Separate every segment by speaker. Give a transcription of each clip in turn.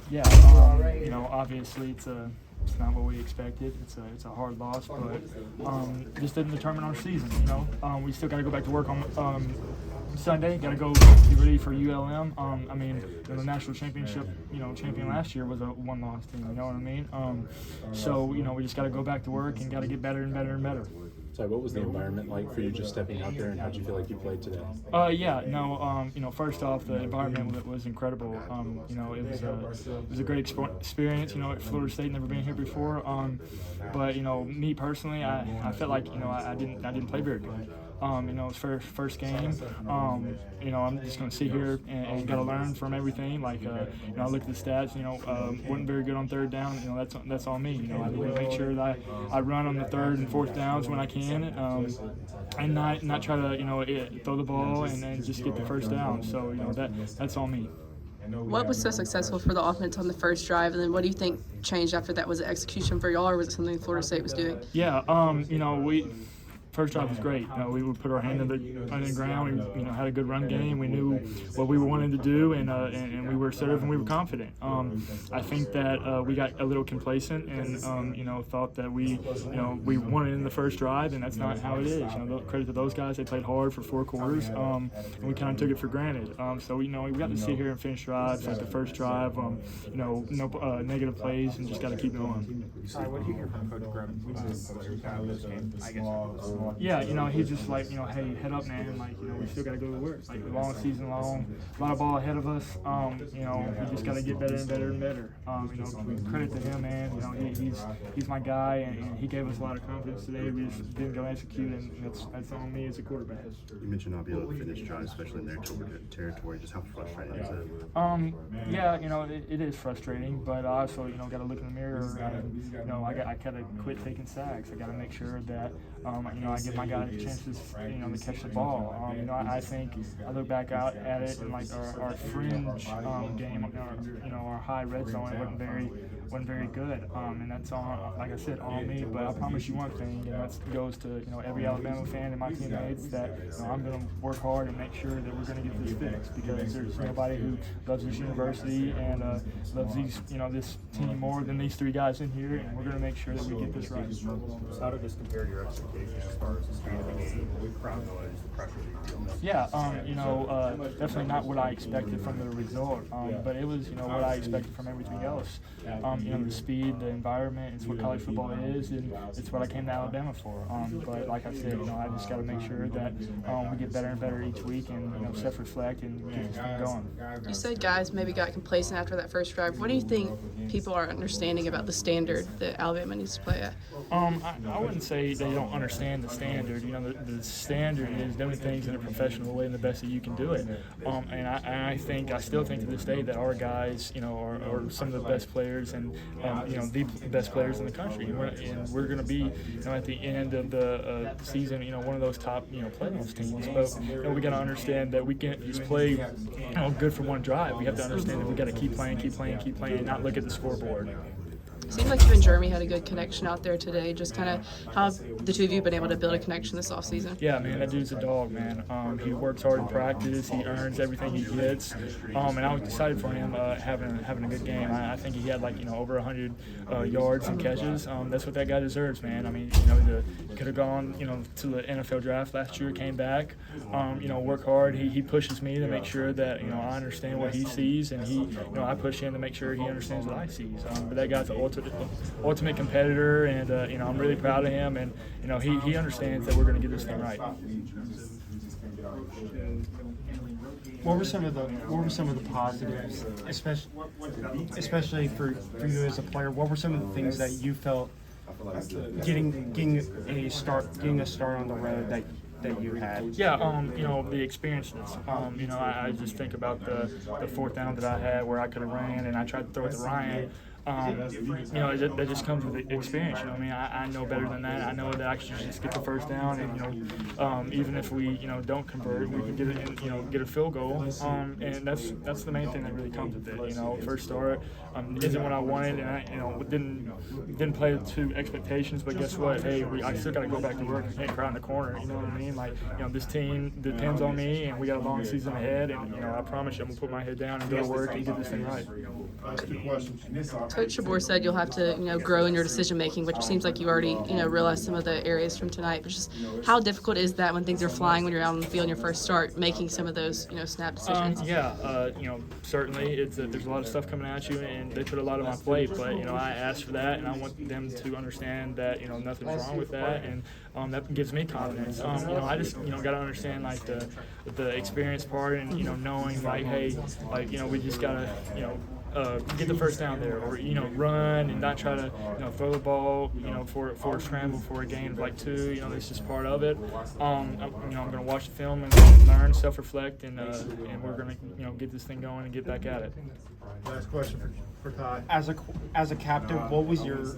Speaker 1: Yeah, obviously it's not what we expected. It's a hard loss, but just didn't determine our season. We still got to go back to work on Sunday. Got to go be ready for ULM. The national championship, champion last year was a one-loss team. You know what I mean? So we just got to go back to work and got to get better and better and better.
Speaker 2: So what was the environment like for you just stepping out there, and how did you feel like you played today?
Speaker 1: First off, the environment was incredible. It was a great experience. At Florida State, never been here before. But me personally, I felt like I didn't play very good. It's first game. I'm just going to sit here and got to learn from everything. I look at the stats. Wasn't very good on third down. That's on me. I need to make sure that I run on the third and fourth downs when I can, and not try to throw the ball and then just get the first down. So that's on me.
Speaker 3: What was so successful for the offense on the first drive, and then what do you think changed after that? Was it execution for y'all, or was it something Florida State was doing?
Speaker 1: Yeah, first drive was great. We would put our hand on the ground. We had a good run game. We knew what we were wanting to do, and we were assertive and we were confident. I think that we got a little complacent and thought that we won it in the first drive, and that's not how it is. Credit to those guys; they played hard for 4 quarters, and we kind of took it for granted. So we got to sit here and finish drives like the first drive. No negative plays, and just got to keep going.
Speaker 4: What do you hear from Coach Grubb? I guess.
Speaker 1: Yeah, he's just like, hey, head up, man. We still got to go to work. The long season long, a lot of ball ahead of us. We just got to get better and better and better. Credit to him, man. He's my guy, and he gave us a lot of confidence today. We just didn't go execute, and that's on me as a quarterback.
Speaker 5: You mentioned not being able to finish drives, especially in their territory. Just how frustrating is that?
Speaker 1: It is frustrating, but I also, got to look in the mirror. I got to quit taking sacks. I got to make sure that, I give my guys chances, to catch the ball. I think I look back out at it and our fringe game, our high red zone wasn't very good, and that's like I said, on me. But I promise you one thing, and that goes to every Alabama fan and my teammates, that I'm going to work hard and make sure that we're going to get this fixed, because there's nobody who loves this university and loves this team more than these 3 guys in here, and we're going to make sure that we get this right.
Speaker 4: How did this compare to your expectations as far as the speed of the game, with crowd noise, the pressure that you feel?
Speaker 1: Yeah, definitely not what I expected from the result, but it was, what I expected from everything else. The speed, the environment, it's what college football is, and it's what I came to Alabama for. But like I said, I just got to make sure that we get better and better each week, and self-reflect and get this thing going.
Speaker 3: You said guys maybe got complacent after that first drive. What do you think people are understanding about the standard that Alabama needs to play at?
Speaker 1: I wouldn't say they don't understand the standard. The standard is doing things in a professional way and the best that you can do it. And I still think to this day that our guys, are some of the best players and the best players in the country. And we're going to be, at the end of the season, one of those top, playoff teams. But we got to understand that we can't just play, good for one drive. We have to understand that we got to keep playing, and not look at the scoreboard.
Speaker 3: It seems like you and Jeremy had a good connection out there today. Just kind of how the two of you have been able to build a connection this offseason.
Speaker 1: Yeah, man, that dude's a dog, man. He works hard in practice. He earns everything he gets. And I was excited for him having a good game. I think he had over 100 yards and catches. That's what that guy deserves, man. He could have gone to the NFL draft last year, came back. Work hard. He pushes me to make sure that I understand what he sees, and I push him to make sure he understands what I see. But that guy's an ultimate competitor, and I'm really proud of him, and he understands that we're going to get this thing right.
Speaker 6: What were some of the positives, especially for you as a player? What were some of the things that you felt getting a start on the road that you had?
Speaker 1: Yeah, the experiences. I just think about the 4th down that I had where I could have ran, and I tried to throw it to Ryan. That just comes with the experience. I know better than that. I know that I should just get the first down, and even if we don't convert, we can get it, get a field goal. And that's the main thing that really comes with it. First start isn't what I wanted, and I didn't play to expectations. But guess what? Hey, I still got to go back to work. I can't cry in the corner. You know what I mean? This team depends on me, and we got a long season ahead. And I promise you, I'm gonna put my head down and go to work and get this thing right.
Speaker 3: Coach Shabor said you'll have to, grow in your decision making, which seems like you already, realized some of the areas from tonight. But just how difficult is that when things are flying, when you're out on the field and your first start, making some of those, snap decisions?
Speaker 1: Certainly there's a lot of stuff coming at you, and they put a lot on my plate. But I asked for that, and I want them to understand that nothing's wrong with that, and that gives me confidence. I just got to understand like the experience part, and knowing like, hey, like we just gotta get the first down there, or run and not try to throw the ball for a scramble for a gain of like 2. That's just part of it. I'm gonna watch the film and learn, self-reflect, and we're gonna get this thing going and get back at it.
Speaker 7: Last question for Ty.
Speaker 6: As a captain, what was your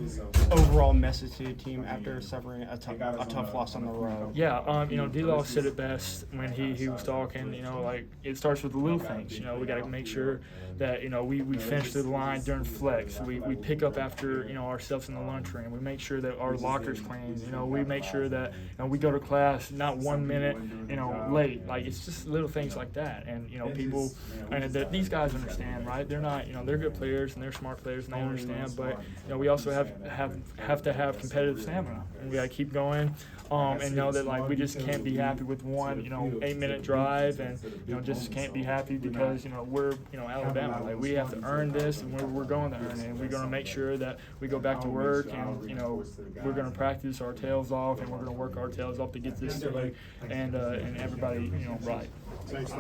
Speaker 6: overall message to the team after suffering a tough loss on the road?
Speaker 1: Yeah, D-Law said it best when he was talking. Like it starts with the little things. We got to make sure that we finish through the line during flex. We pick up after ourselves in the lunchroom. We make sure that our lockers clean. We make sure that we go to class not 1 minute late. Like it's just little things like that. And people, and these guys understand, right? They're not they're good players and they're smart players and they understand. But we also have to have competitive stamina, and we got to keep going. And know that like we just can't be happy with one 8-minute drive, and just can't be happy because we're Alabama. Like we have to earn this, and we're going to earn it, and we're going to make sure that we go back to work, and we're going to practice our tails off, and we're going to work our tails off to get this through, and everybody right.
Speaker 7: Thanks, Ty.